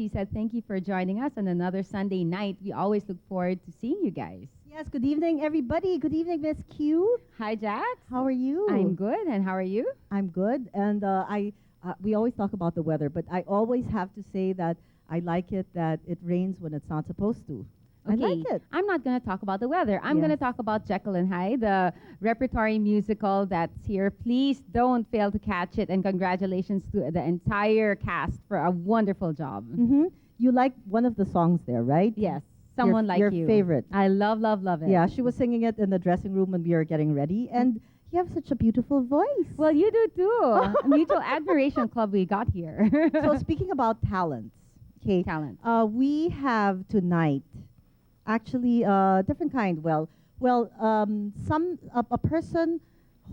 she said, thank you for joining us on another Sunday night. We always look forward to seeing you guys. Yes, good evening, everybody. Good evening, Miss Q. Hi, Jax. How are you? I'm good, and how are you? I'm good. And we always talk about the weather, but I always have to say that I like it that it rains when it's not supposed to. I Okay, like it. I'm not going to talk about the weather. I'm going to Yes. talk about Jekyll and Hyde, the repertory musical that's here. Please don't fail to catch it, and congratulations to the entire cast for a wonderful job. Mm-hmm. You like one of the songs there, right? Yes, someone like your you. favorite. I love, love, love it. Yeah, she was singing it in the dressing room when we were getting ready, and you have such a beautiful voice. Well, you do too. A mutual admiration club we got here. So speaking about talents, okay, Talent. we have tonight actually different kind. A person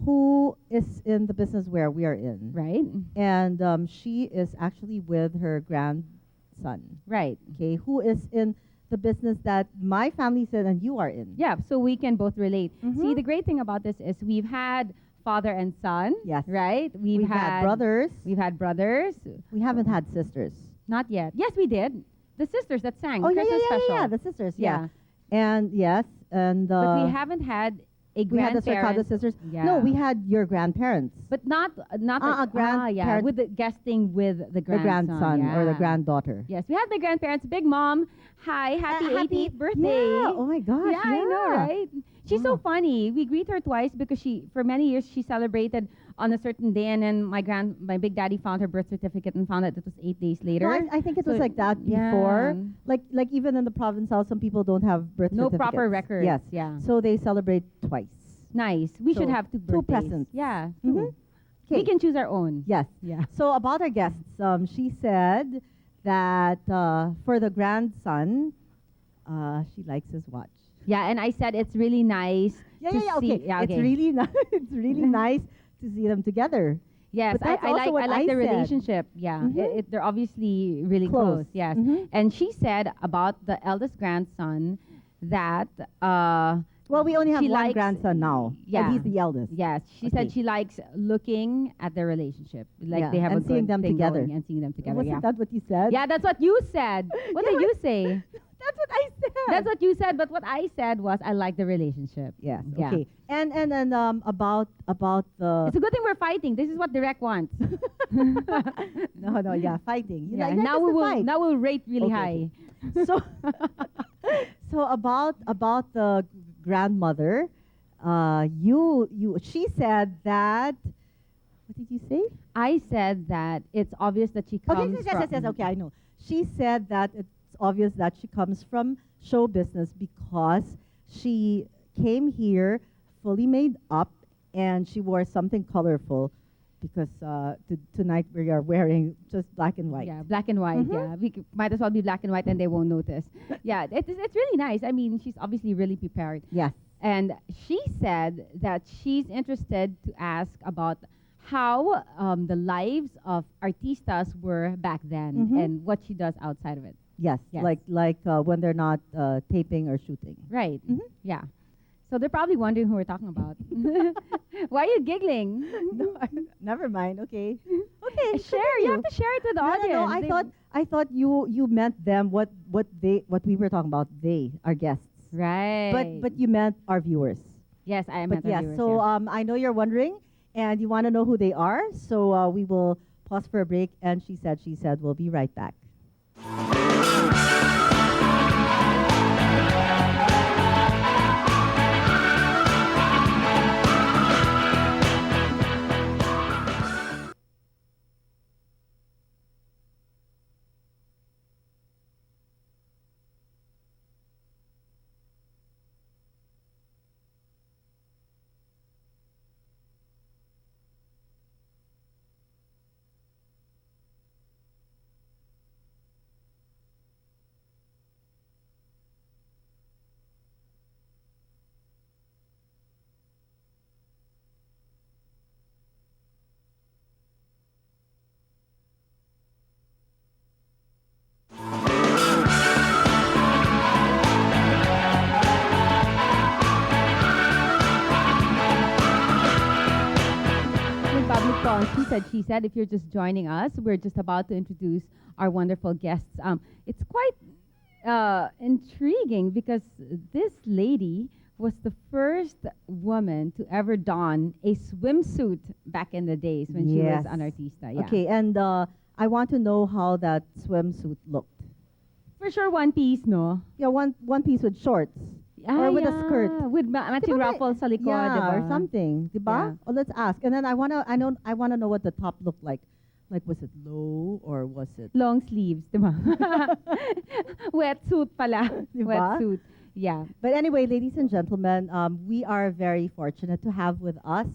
who is in the business where we are in, Right? and she is actually with her grandson, Right. okay, who is in the business that my family's in and you are in. Yeah, so we can both relate. Mhm. See, the great thing about this is we've had father and son. Yes. Right? We've had brothers. We've had brothers. We haven't had sisters. Not yet. Yes, we did. The sisters that sang Oh, yeah, Christmas yeah, yeah, special. yeah, the sisters, yeah. Yeah. And yes, and But we haven't had a we had the Circado grandparent. sisters. Yeah. No, we had your grandparents. But not Ah, grandparent- with the guesting with the The grandson, grandson or the yeah. granddaughter. Yes, we had my grandparents. Big Mom, hi, happy 88th birthday. Yeah, oh my gosh. Yeah, I know, right? She's so Wow. funny. We greet her twice because for many years she celebrated on a certain day, and then my big daddy found her birth certificate and found out it was 8 days later. No, I think it was So, like that yeah. before. Like even in the province house, some people don't have birth No certificates. proper records. Yes. Yeah. So they celebrate twice. Nice. We should So, have two two birthdays. presents. Yeah. Mhm. Two. Okay. We can choose our own. Yes. Yeah. So about our guests, she said that for the grandson, she likes his watch. Yeah, and I said it's really nice Yeah, to yeah, yeah. see. Okay. Yeah, It's okay. really nice. It's really nice to see them together. Yes, But that's I also like what I like I the said. relationship. Yeah, Mhm. they're obviously really Close. close. Yes, Mhm. and she said about the eldest grandson that Well, we only have she one likes- grandson now. yeah. And he's the eldest. yes, she Okay. said she likes looking at their relationship, like Yeah, they have and a seeing good them thing together. going and seeing them together. Wasn't Yeah, that what you said? yeah, that's what you said. What Yeah, did you say? That's what I said. That's what you said, but what I said was I like the relationship. Yes. Yeah. Okay. And about the It's a good thing we're fighting. This is what Direct wants. no, yeah, fighting. You Yeah, like that now is we the will fight. now we'll rate really Okay, high. So so about the grandmother, she said that. What did you say? I said that it's obvious that she comes Okay, yes, from. okay, I know. She said that it's obvious that she comes from show business because she came here fully made up and she wore something colorful because tonight we are wearing just black and white. Yeah, black and white. Mhm. Yeah, might as well be black and white, and they won't notice. Yeah, it's really nice. I mean, she's obviously really prepared. Yes. And she said that she's interested to ask about how the lives of artistas were back then Mhm. and what she does outside of it. Yes. Yes. Like when they're not taping or shooting. Right. Mhm. Yeah. So they're probably wondering who we're talking about. Why are you giggling? No, never mind. Okay. Okay. Share. You have to share it with the audience. No. They- I thought you meant them. What we were talking about. They are guests. Right. But you meant our viewers. yes, I am. But yes. So I know you're wondering, and you want to know who they are. So we will pause for a break. And she said we'll be right back. Public Call on She Said, if you're just joining us, we're just about to introduce our wonderful guests. It's quite intriguing because this lady was the first woman to ever don a swimsuit back in the days when she was Yes. an artista. Yeah. Okay, and I want to know how that swimsuit looked. For sure, one piece, no? Yeah, one piece with shorts or with a skirt. With matching Diba may- ruffles sa likod, yeah, or diba? something, diba? Yeah. Oh, let's ask. And then I wanna know what the top looked like. Like, was it low or was it? Long sleeves, diba? Wetsuit pala. Diba? Wetsuit. Yeah. But anyway, ladies and gentlemen, we are very fortunate to have with us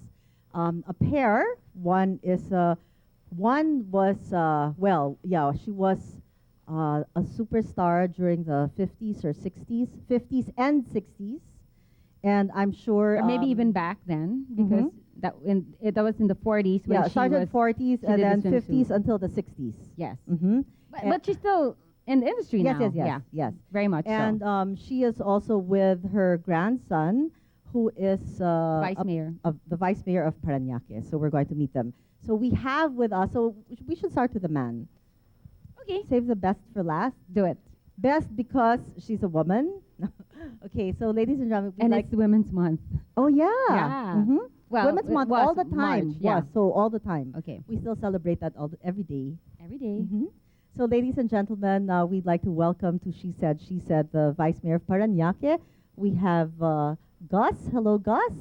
a pair. One was well, yeah, she was a superstar during the 50s or 60s, 50s and 60s, and I'm sure Or maybe even um, back then, because that was in the 40s when yeah, she started was 40s she and did then the 50s swimsuit. until the 60s. Yes. Mm-hmm. But she's still in the industry Yes, now. yes, yes, Yeah. yes. Very much And so. she is also with her grandson, who is Vice mayor. the vice mayor of Parañaque. So we're going to meet them. So we have with us. So we should start with the man. Okay. Save the best for last. Do it. Best because she's a woman. Okay, so ladies and gentlemen, we'd And like. it's Women's Month. Oh yeah. Yeah. Mm-hmm. Well, Women's it Month was all the time. March, yeah. Was so all the time. Okay. We still celebrate that every day. Every day. Mhm. So, ladies and gentlemen, we'd like to welcome to She Said, the Vice Mayor of Parañaque. We have Gus. Hello, Gus.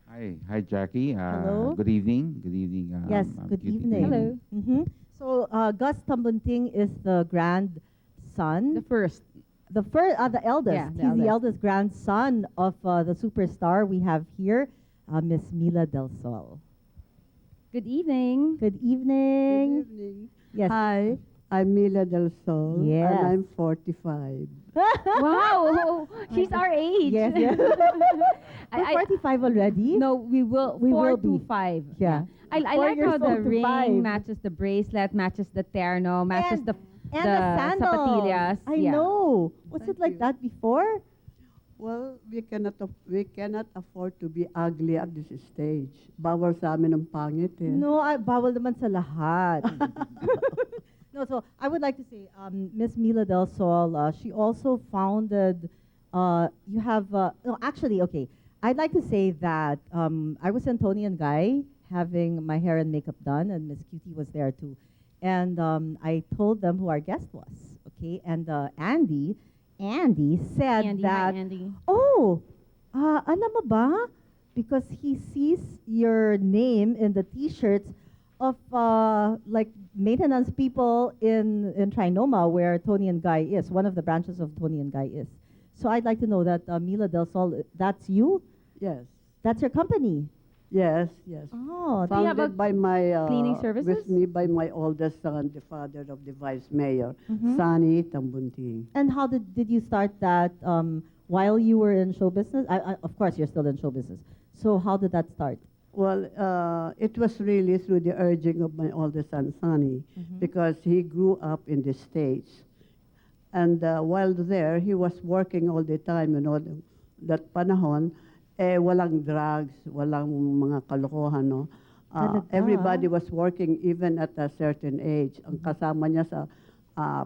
Hi, Jackie. Hello. Good evening. Good evening. Yes, I'm good Cutie. evening. Hello. So, Gus Tambunting is the grandson, The first. the eldest. Yeah, the He's the eldest. eldest grandson of the superstar we have here, Miss Mila Del Sol. Good evening. Good evening. Good evening. Yes. Hi, I'm Mila Del Sol, Yes. and I'm 45. Wow. She's our age. Yes, yes. We're 45 already. No, we will. We four will to be. five. Yeah. I 4 like years how the old to ring 5. matches the bracelet, matches the terno, matches And- the And the sandals. zapatillas. I Yeah. know. Was Thank it like you. that before? Well, we cannot afford to be ugly at this stage. Bawal sa amin ang pangit eh. No, bawal naman sa lahat. No, so I would like to say, Miss Mila Del Sol, she also founded, you have, no, actually, okay. I'd like to say that I was in Tony and Guy having my hair and makeup done, and Miss Cutie was there too. And I told them who our guest was, okay? And Andy said Andy, that, hi, Andy. oh, alam mo ba? Because he sees your name in the T-shirts of like maintenance people in Trinoma, where Tony and Guy is, one of the branches of Tony and Guy is. So I'd like to know that Mila Del Sol, that's you? Yes, That's your company? yes, yes. Oh, Do you have a Founded by my cleaning services? with me by my oldest son, the father of the vice mayor, Mhm. Sonny Tambunting. and how did you start that while you were in show business? Of course, you're still in show business. So how did that start? Well, it was really through the urging of my oldest son, Sonny, because he grew up in the States. And while there, he was working all the time, that panahon, walang drugs, walang mga kalokohan, no? Talaga? Everybody was working even at a certain age. Ang kasama niya sa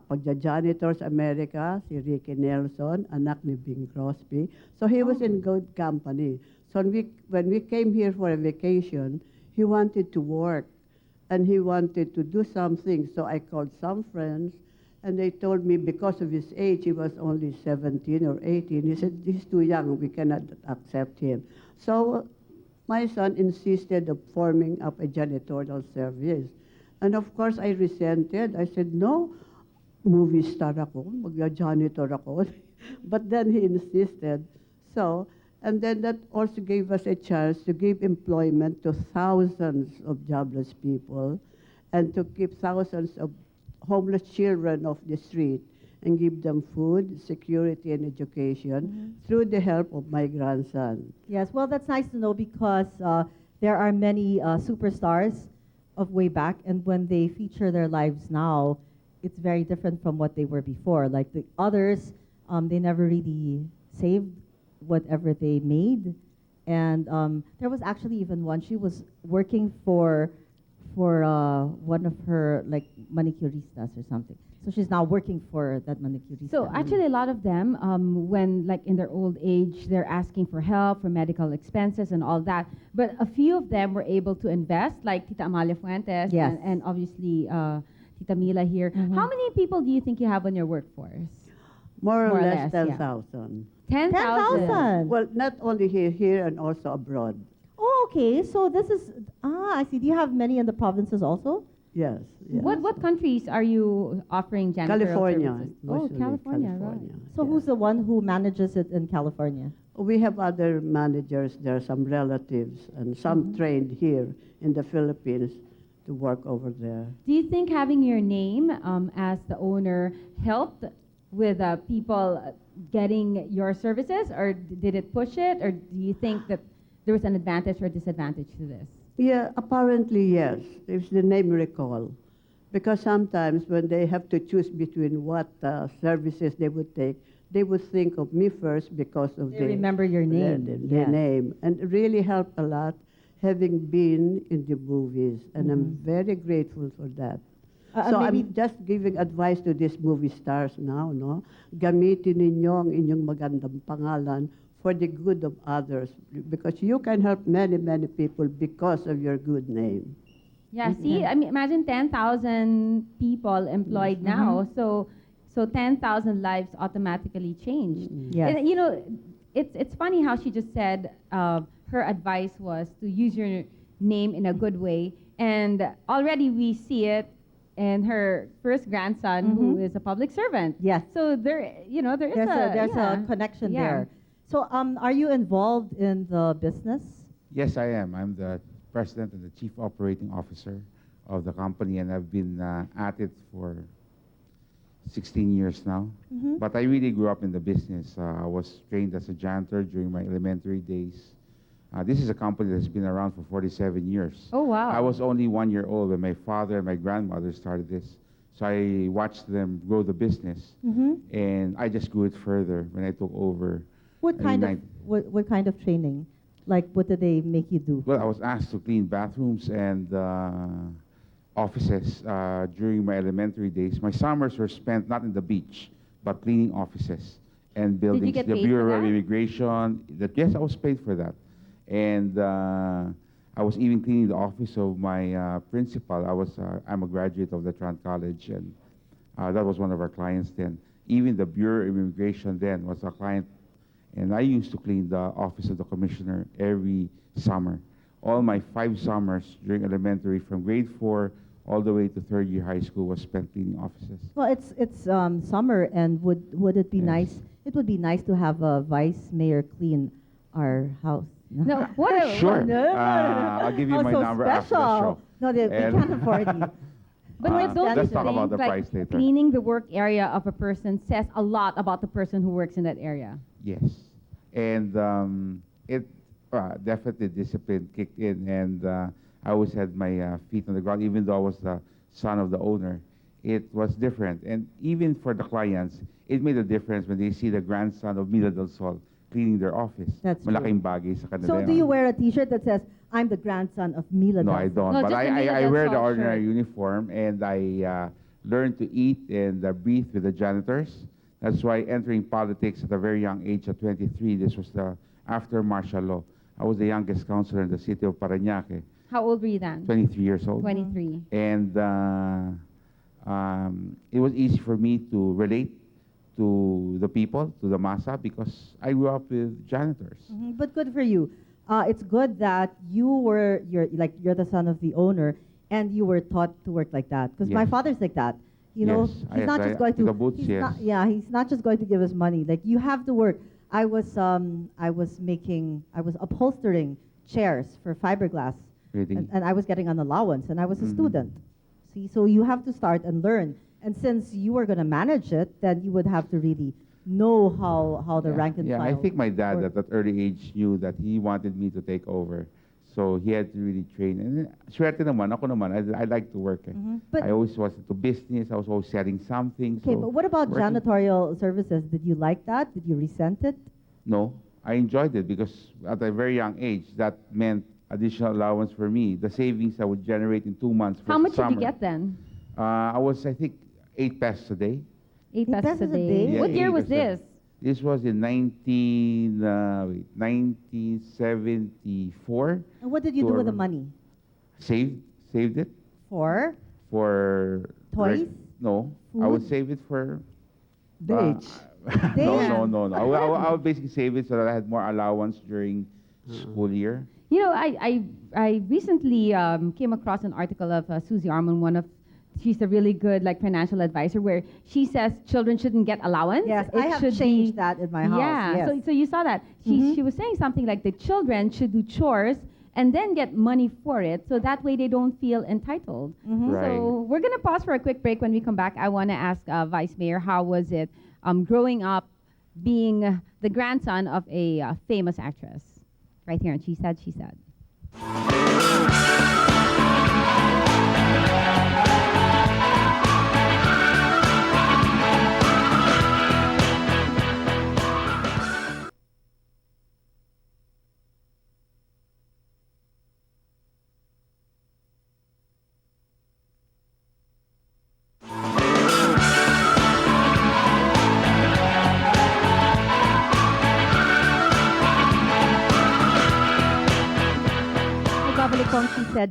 pagja-janitor sa America, si Ricky Nelson, anak ni Bing Crosby. So he was in good company. So when we came here for a vacation, he wanted to work and he wanted to do something. So I called some friends and they told me because of his age, he was only 17 or 18. He said, he's too young, we cannot accept him. So my son insisted of forming up a janitorial service. And of course, I resented. I said, no, movie star ako, mag-janitor ako. But then he insisted. So, and then that also gave us a chance to give employment to thousands of jobless people and to keep thousands of homeless children off the street and give them food, security, and education through the help of my grandson. Yes, well, that's nice to know because there are many superstars of way back, and when they feature their lives now, it's very different from what they were before. Like the others, they never really saved whatever they made. And there was actually even one, she was working for for one of her like manicuristas or something. So she's now working for that manicurista. So actually, a lot of them, when like in their old age, they're asking for help for medical expenses and all that. But a few of them were able to invest, like Tita Amalia Fuentes Yes. and obviously Tita Mila here. How many people do you think you have on your workforce? More or More or less less, yeah. 10,000. 10,000. 10,000. Well, not only here and also abroad. Oh, okay. So this is I see. Do you have many in the provinces also? Yes. yes. What countries are you offering janitorial California. services? Mostly California, California. So yes. who's the one who manages it in California? We have other managers. There are some relatives and some trained here in the Philippines to work over there. Do you think having your name as the owner helped with people getting your services, or did it push it, or do you think that there was an advantage or disadvantage to this? Yeah, apparently yes, if the name recall. Because sometimes when they have to choose between what services they would take, they would think of me first because of They remember your name. The Yes. name. And it really helped a lot having been in the movies. And I'm very grateful for that. So maybe- I'm just giving advice to these movie stars now, no? Gamitin ninyo ang inyong magandang pangalan for the good of others, because you can help many, many people because of your good name. Yeah, see, I mean, imagine 10,000 people employed now, so 10,000 lives automatically changed. Yes. And, you know, it's funny how she just said her advice was to use your name in a good way, and already we see it in her first grandson, who is a public servant. Yes. So there, you know, there is There's yeah. a connection Yeah. there. So are you involved in the business? Yes, I am. I'm the president and the chief operating officer of the company, and I've been at it for 16 years now. But I really grew up in the business. I was trained as a janitor during my elementary days. This is a company that's been around for 47 years. Oh, wow. I was only 1 year old when my father and my grandmother started this. So I watched them grow the business, and I just grew it further when I took over. What in kind of nine- what kind of training? Like what did they make you do? Well, I was asked to clean bathrooms and offices during my elementary days. My summers were spent not in the beach, but cleaning offices and buildings. get The paid for Bureau of that? Immigration. Yes, I was paid for that. And I was even cleaning the office of my principal. I'm a graduate of the Trent College, and that was one of our clients then. Even the Bureau of Immigration then was a client, and I used to clean the office of the commissioner every summer. All my 5 summers during elementary, from grade 4 all the way to 3rd year high school, was spent cleaning offices. Well, it's summer, and would it be Yes. nice? It would be nice to have a vice mayor clean our house. No, what a, Sure. what- I'll give you Oh, my so number after the special. show. No, we And- can't afford you. But Uh, don't you let's talk think about the like price later. cleaning the work area of a person says a lot about the person who works in that area? Yes. And it definitely discipline kicked in, and I always had my feet on the ground, even though I was the son of the owner. It was different. And even for the clients, it made a difference when they see the grandson of Mila del Sol cleaning their office. That's true. Malaking bagay sa kanila So do yun. you wear a T-shirt that says "I'm the grandson of Mila"? No, Del I Sol"? don't. No, But just the Mila I del wear the Sol ordinary shirt. uniform, and I learned to eat and breathe with the janitors. That's why entering politics at a very young age, at 23, this was after martial law. I was the youngest councillor in the city of Parañaque, How old were you then? 23 years old. 23. And it was easy for me to relate to the people, to the masa, because I grew up with janitors. But good for you. It's good that you're the son of the owner, and you were taught to work like that. Because my Yes. father's like that. You know, Yes, he's not just going to the to. boots, He's yes. not, yeah, he's not just going to give us money. Like you have to work. I was upholstering chairs for fiberglass, Really. and I was getting an allowance, and I was a Mhm. student. See, so you have to start and learn. And since you were going to manage it, then you would have to really know how the rank and Yeah, file. I think my dad work. at that early age knew that he wanted me to take over. So he had to really train. And swerte naman, ako naman, I like to work. But- I always was into business. I was always selling something. Okay, so but what about working- janitorial services? Did you like that? Did you resent it? No, I enjoyed it because at a very young age, that meant additional allowance for me. The savings I would generate in 2 months for How much summer. did you get then? I was, I think, 8 pesos a day. 8 pesos a day. Yeah, What year 8 was pesos a this? day. This was in 1974. And what did you to do with the around- money? Saved it For for toys? No, I would Food? save it for Dates. no, Dates? no. I would basically save it so that I had more allowance during school year. You know, I recently came across an article of Susie Armon, she's a really good like financial advisor, where she says children shouldn't get allowance. Yes, It I have should changed be, that in my house. Yeah, Yes. so you saw that. She was saying something like the children should do chores and then get money for it, so that way they don't feel entitled. Right. So we're gonna pause for a quick break. When we come back, I want to ask Vice Mayor, how was it growing up being the grandson of a famous actress? Right here, and she said.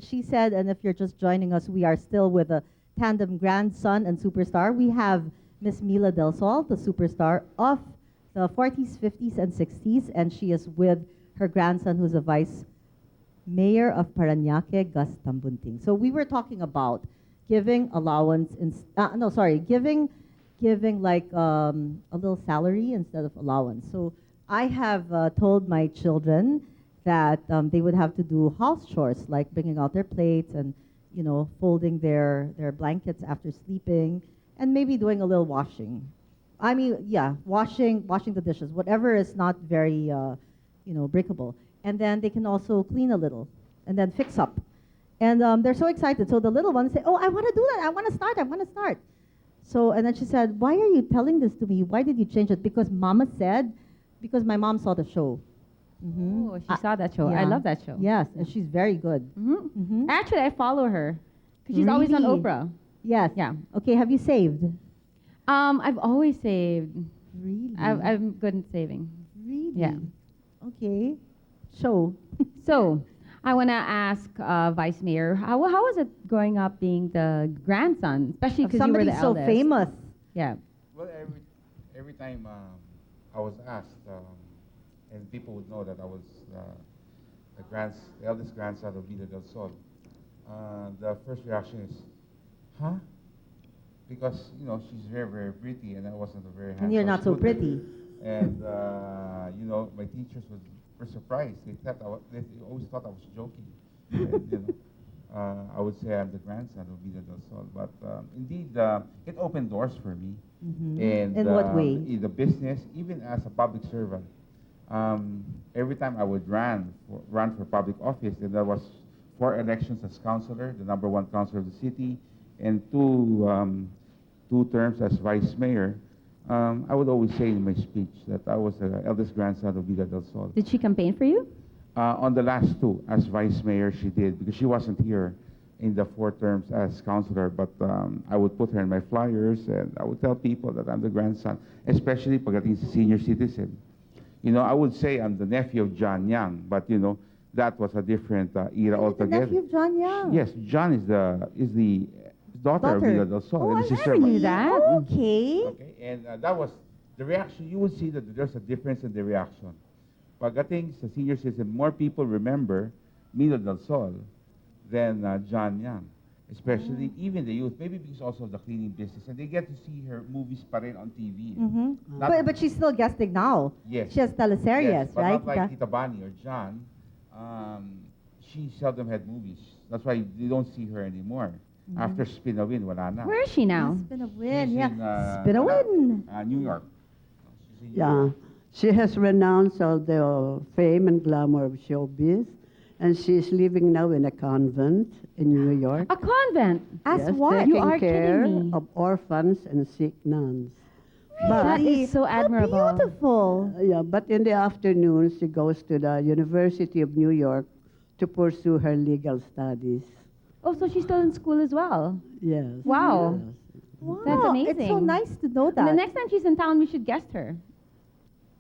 She said, and if you're just joining us, we are still with a tandem grandson and superstar. We have Miss Mila Del Sol, the superstar of the 40s, 50s, and 60s, and she is with her grandson, who's a vice mayor of Parañaque, Gus Tambunting. So we were talking about giving allowance, giving like a little salary instead of allowance. So I have told my children that they would have to do house chores, like bringing out their plates and, you know, folding their blankets after sleeping, and maybe doing a little washing. I mean, yeah, washing the dishes, whatever is not very, breakable. And then they can also clean a little, and then fix up. And they're so excited. So the little ones say, "Oh, I want to do that. I want to start." So, and then she said, "Why are you telling this to me? Why did you change it?" Because Mama said, because my mom saw the show. Oh, she saw that show. I Yeah. love that show. Yes, and she's very good. Actually, I follow her because she's always on Really? Oprah. Yes. Yeah. Okay, have you saved? I've always saved. Really? I'm good at saving. Really? Yeah. Okay. Show. So, I want to ask Vice Mayor, how was it growing up being the grandson, especially Of because you were somebody the so eldest? famous. Yeah. Well, every time I was asked, and people would know that I was the eldest grandson of Mila Del Sol, the first reaction is, "Huh?" Because she's very, very pretty, and I wasn't a very handsome And you're not so student. pretty. And my teachers were surprised. They always thought I was joking. And, I would say I'm the grandson of Mila Del Sol, but indeed it opened doors for me. And In what way? in the business, even as a public servant. Every time I would run for public office, and there was 4 elections as councilor, the #1 councilor of the city, and two terms as vice mayor. I would always say in my speech that I was the eldest grandson of Mila Del Sol. Did she campaign for you? On the last 2, as vice mayor, she did, because she wasn't here in the 4 terms as councilor, but I would put her in my flyers, and I would tell people that I'm the grandson, especially pagdating sa senior citizen. I would say I'm the nephew of John Yang, but that was a different era You're the altogether. nephew of John Young. Yes, John is the daughter of Mila Del Sol. Oh, and I the sister never of my- knew that. Okay. Okay, and that was the reaction. You would see that there's a difference in the reaction. Pagdating sa senior citizen, more people remember Mila Del Sol than John Yang. Especially even the youth, maybe because also of the cleaning business, and they get to see her movies pa rin on TV. Not- But she's still guesting now. Yes. She has teleseries, but right? not like Tita Bani or John. She seldom had movies. That's why you don't see her anymore. After Spin a Win, wala na. Where is she now? Spin a win, She's yeah. in, Spin a win. New York. She's in New Yeah. York. She has renounced all the fame and glamour of showbiz, and she's living now in a convent in New York. A convent. As Yes, what? taking You are care kidding me. of orphans and sick nuns. That is so How admirable. beautiful. Yeah, but in the afternoon, she goes to the University of New York to pursue her legal studies. Oh, so she's still in school as well. Yes. Wow. Yes. Wow, That's It's so amazing. nice to know And that. the next time she's in town, we should guest her.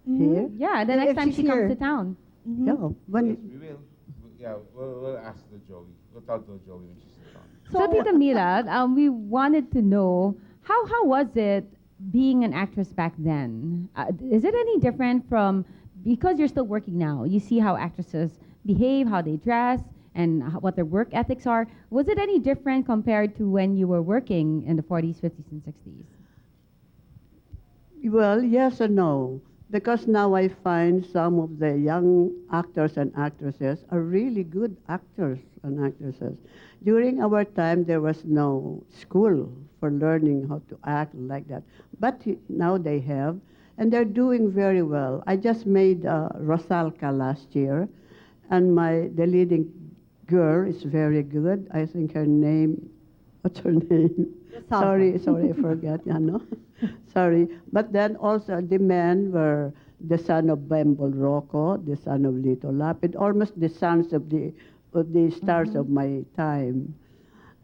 Here? Yeah, the If next time she's she here. comes to town. Mhm. Yeah. Yes, When, we will. Yeah, we'll ask the Joey. We'll talk to Joey when she's around. So, Tita Mila, we wanted to know how was it being an actress back then? Is it any different from, because you're still working now? You see how actresses behave, how they dress, and what their work ethics are. Was it any different compared to when you were working in the 40s, 50s, and 60s? well, yes and no. Because now I find some of the young actors and actresses are really good actors and actresses. During our time, there was no school for learning how to act like that. But now they have, and they're doing very well. I just made Rosalka last year, and the leading girl is very good. I think her name, what's her name? Rosalka. Sorry, I forgot. Yeah, no? Sorry. But then also the men were the son of Bembol Rocco, the son of Lito Lapid, almost the sons of the stars of my time.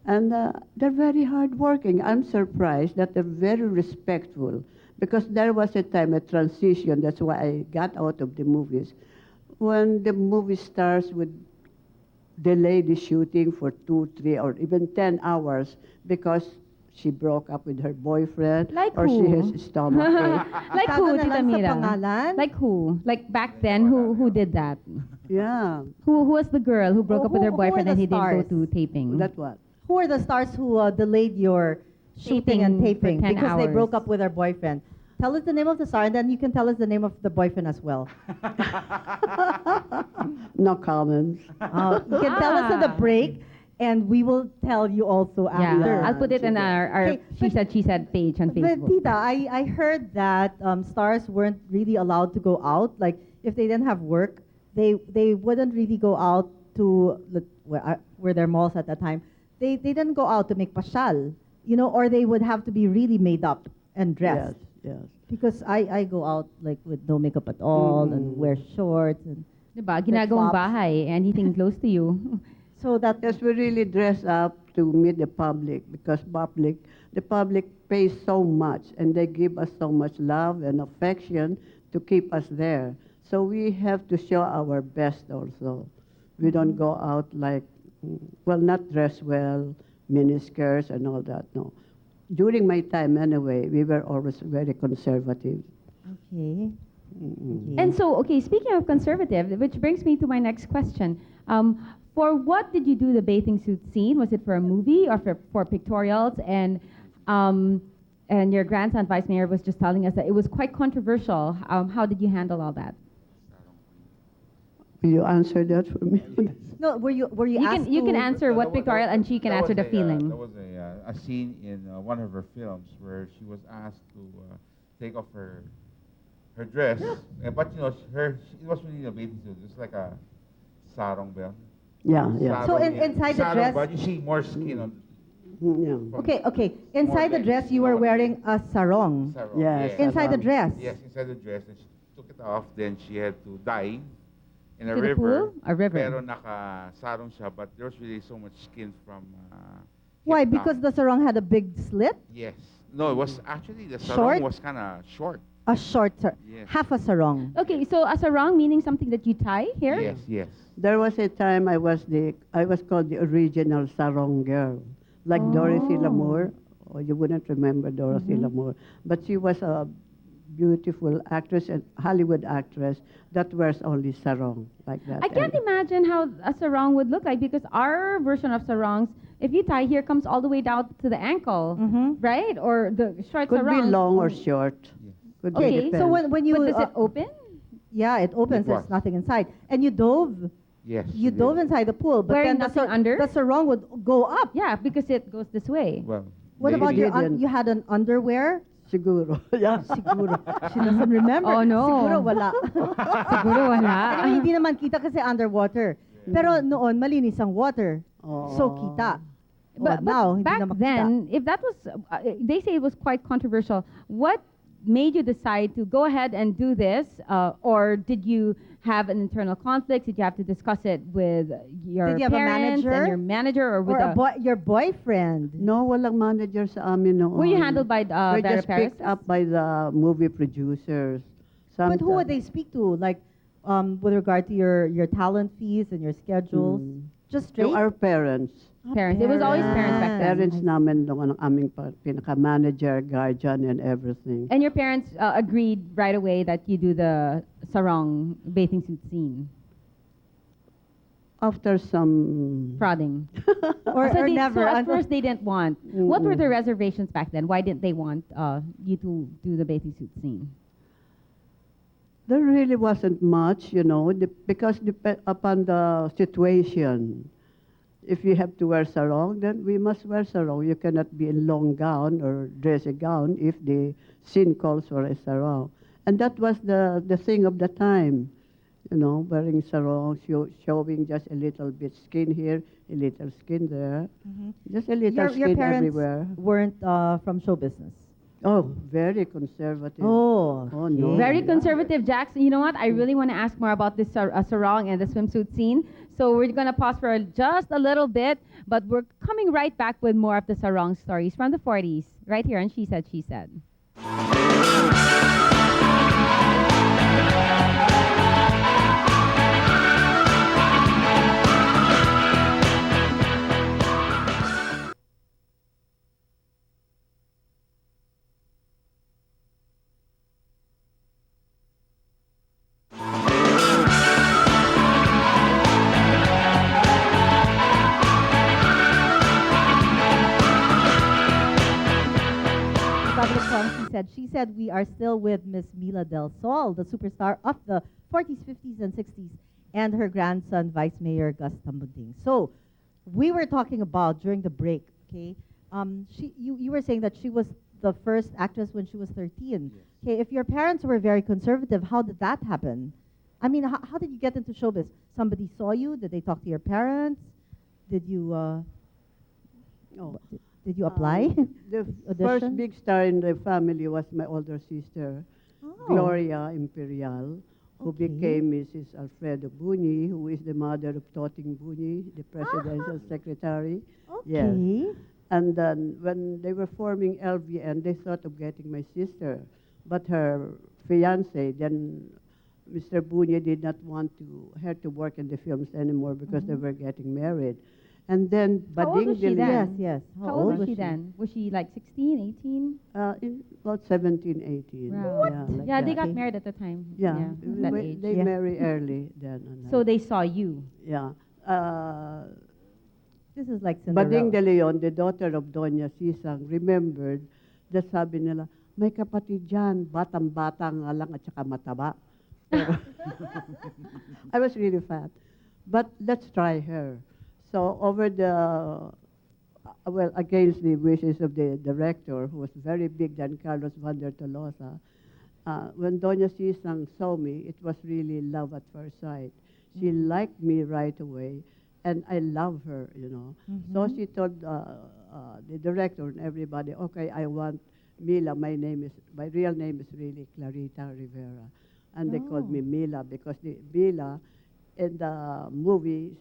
And they're very hardworking. I'm surprised that they're very respectful because there was a time, a transition. That's why I got out of the movies. When the movie stars would delay the shooting for 2, 3, or even 10 hours because she broke up with her boyfriend Like or she who? has stomach ache. Like Sabi who, na Tita lang sa Mila? pangalan? Like who? Like back then, who did that? Yeah. Who was the girl who broke Oh, up with her who are boyfriend the and he didn't stars? go to taping? That what? Who are the stars who delayed your shooting and Shooting for taping 10 because they hours. broke up with their boyfriend? Tell us the name of the star, and then you can tell us the name of the boyfriend as well. No comments. You can tell us at the break, and we will tell you also Yeah, after. I'll put it in our Okay, she said page on But Facebook. Tita, I heard that stars weren't really allowed to go out. Like if they didn't have work, they wouldn't really go out to where their malls at that time. They didn't go out to make pasyal, or they would have to be really made up and dressed. Yes, yes. Because I go out like with no makeup at all and wear shorts and Diba? Ginagawang flip-flops. bahay, anything close to you. so that Yes, we really dress up to meet the public because the public pays so much and they give us so much love and affection to keep us there. So we have to show our best also. We don't go out like, not dress well, miniskirts and all that, no. During my time anyway, we were always very conservative. okay. Mm-mm. And so, okay, speaking of conservative, which brings me to my next question. For what did you do the bathing suit scene? Was it for a movie or for pictorials? And your grandson, Vice Mayor, was just telling us that it was quite controversial. How did you handle all that? Will you answer that for me? No, were you You asked can to- answer what pictorial, and she can That answer was the feeling. There was a scene in one of her films where she was asked to take off her dress, but it was really a bathing suit. It's like a sarong belt. Yeah, yeah. So Sarong, inside the sarong, dress- but you see more skin on Yeah. Okay. Inside the legs. dress, you were wearing a sarong. sarong. Yes. Inside the sarong. dress. Yes, inside the dress. And she took it off. Then she had to dive in a To the river. pool? A river. Pero naka-sarong siya, but there was really so much skin from. Why? hip down. Because the sarong had a big slit? Yes. No, it was actually the Short? sarong was kind of short. A short Yes. half a sarong. Okay, so a sarong meaning something that you tie here? Yes, yes. There was a time I was called the original sarong girl, like Dorothy Oh. Lamour. Oh, you wouldn't remember Dorothy Lamour, but she was a beautiful actress and Hollywood actress that wears only sarong like that. I can't imagine how a sarong would look like because our version of sarongs, if you tie here, comes all the way down to the ankle, right? Or the short Could be sarong. long or short. Could be Okay, So depend. when you But does it open? yeah, it opens. It There's was. nothing inside, and you dove. Yes. You she dove did. inside the pool, but Wearing then nothing under? the sarong would go up. Yeah, because it goes this way. Well, What about Maybe your didn't. you had an underwear? Siguro. Yeah. Siguro. She doesn't remember. Oh, no. Siguro wala. Siguro wala. Anyway, hindi naman kita kasi underwater. Pero noon, malinis ang water. So kita. But now, hindi back na makita. then, if that was, they say it was quite controversial. What made you decide to go ahead and do this, or did you have an internal conflict? Did you have to discuss it with your Did you have a parents manager? and your manager, or with Or your boyfriend? No, walang manager sa amin noon. Were you handled by We're Vera just picked Perez? up by the movie producers. But who would they Sometimes- speak to? Like, with regard to your talent fees and your schedules? Just straight? To our parents. Parents. It was always parents back then. Parents namin doon ang aming pinaka-manager, guardian, and everything. And your parents agreed right away that you do the sarong bathing suit scene, After some... prodding. Or never? So at until- first they didn't want. What were the reservations back then? Why didn't they want you to do the bathing suit scene? There really wasn't much, because upon the situation. If you have to wear sarong, then we must wear sarong. You cannot be in long gown or dressy gown if the scene calls for a sarong. And that was the thing of the time, wearing sarong, showing just a little bit skin here, a little skin there, just a little your skin parents everywhere. weren't from show business. Oh, very conservative. Oh, Oh, no. Very Yeah. conservative, Jackson. You know what? I really want to ask more about this sarong and the swimsuit scene. So we're going to pause for just a little bit, but we're coming right back with more of the sarong stories from the 40s, right here on She Said, She Said. Public Forum, she said we are still with Miss Mila Del Sol, the superstar of the 40s, 50s, and 60s, and her grandson, Vice Mayor Gus Tambunting. So, we were talking about during the break, okay? You were saying that she was the first actress when she was 13. Okay, if your parents were very conservative, how did that happen? I mean, how did you get into showbiz? Somebody saw you? Did they talk to your parents? Did you Oh. did you apply? The Audition? first big star in the family was my older sister, Oh. Gloria Imperial, who Okay. became Mrs. Alfredo Bunyi, who is the mother of Toting Bunyi, the presidential secretary. Yes. Okay. And then when they were forming LVN, they thought of getting my sister. But her fiance, then Mr. Bunyi did not want her to work in the films anymore because they were getting married. And then How old was she Bading then? Yes, yes. How old was she then? Was she like 16, 18? In about 17, 18. Wow. Yeah, like Yeah, they that. got married at the time. Yeah, that age. they Yeah. marry early then. So they saw you. Yeah. This is like Cinderella. Bading de Leon, the daughter of Doña Sisang, remembered that sabi nila, may kapatid dyan, batang-bata nga lang at saka mataba. Pero I was really fat. But let's try her. So over against the wishes of the director, who was very big than Carlos Vander Tolosa, when Doña Sisang saw me, it was really love at first sight. She liked me right away, and I love her. So she told the director and everybody, okay, I want Mila. My real name is really Clarita Rivera. And they called me Mila because the Mila in the movie,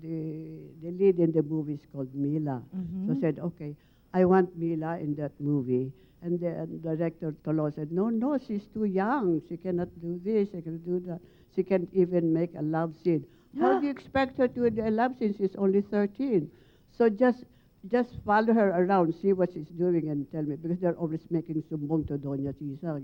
the lead in the movie is called Mila. So I said, okay, I want Mila in that movie. And the director Tolo said, no, she's too young. She cannot do this, she cannot do that. She can't even make a love scene. How do you expect her to do a love scene? She's only 13. So just follow her around, see what she's doing and tell me, because they're always making sumbong to Doña Tisa,